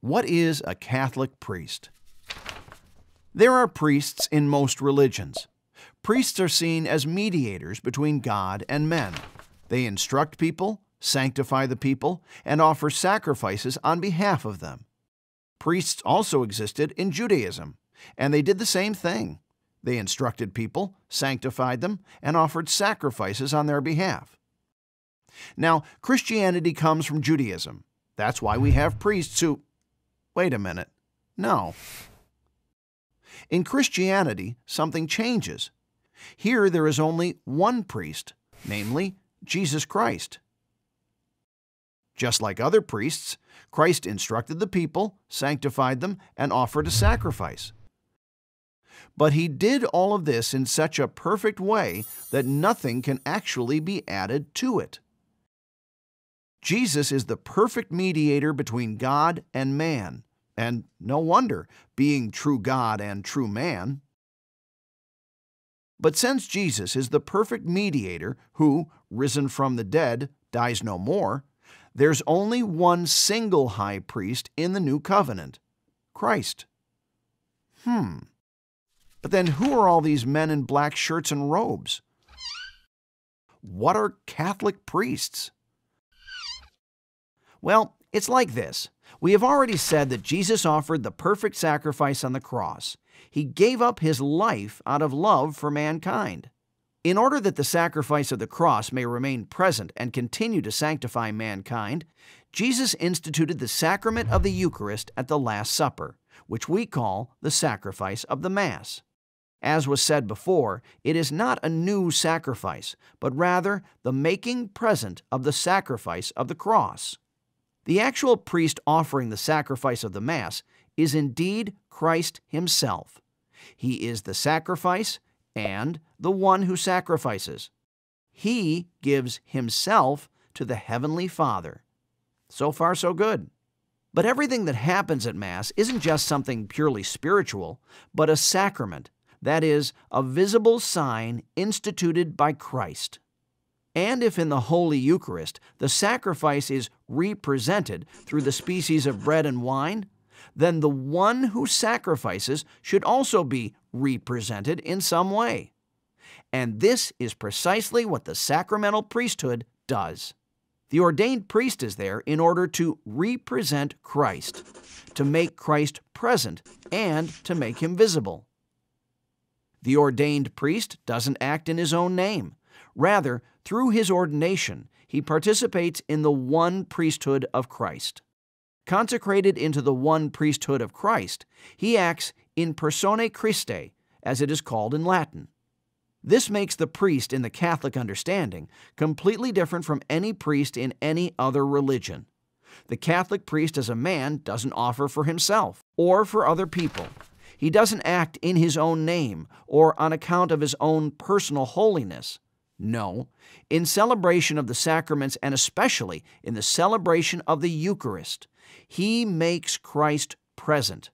What is a Catholic priest? There are priests in most religions. Priests are seen as mediators between God and men. They instruct people, sanctify the people, and offer sacrifices on behalf of them. Priests also existed in Judaism, and they did the same thing. They instructed people, sanctified them, and offered sacrifices on their behalf. Now, Christianity comes from Judaism. That's why we have priests who... Wait a minute. No. In Christianity, something changes. Here there is only one priest, namely Jesus Christ. Just like other priests, Christ instructed the people, sanctified them, and offered a sacrifice. But he did all of this in such a perfect way that nothing can actually be added to it. Jesus is the perfect mediator between God and man, and no wonder, being true God and true man. But since Jesus is the perfect mediator who, risen from the dead, dies no more, there's only one single high priest in the new covenant, Christ. But then who are all these men in black shirts and robes? What are Catholic priests? Well, it's like this. We have already said that Jesus offered the perfect sacrifice on the cross. He gave up his life out of love for mankind. In order that the sacrifice of the cross may remain present and continue to sanctify mankind, Jesus instituted the sacrament of the Eucharist at the Last Supper, which we call the sacrifice of the Mass. As was said before, it is not a new sacrifice, but rather the making present of the sacrifice of the cross. The actual priest offering the sacrifice of the Mass is indeed Christ himself. He is the sacrifice and the one who sacrifices. He gives himself to the Heavenly Father. So far, so good. But everything that happens at Mass isn't just something purely spiritual, but a sacrament, that is, a visible sign instituted by Christ. And if in the Holy Eucharist the sacrifice is represented through the species of bread and wine, then the one who sacrifices should also be represented in some way. And this is precisely what the sacramental priesthood does. The ordained priest is there in order to represent Christ, to make Christ present, and to make him visible. The ordained priest doesn't act in his own name. Rather, through his ordination, he participates in the one priesthood of Christ. Consecrated into the one priesthood of Christ, he acts in persone Christi, as it is called in Latin. This makes the priest in the Catholic understanding completely different from any priest in any other religion. The Catholic priest as a man doesn't offer for himself or for other people. He doesn't act in his own name or on account of his own personal holiness. No, in celebration of the sacraments and especially in the celebration of the Eucharist, he makes Christ present.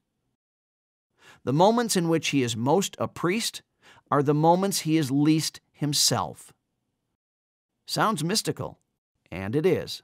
The moments in which he is most a priest are the moments he is least himself. Sounds mystical, and it is.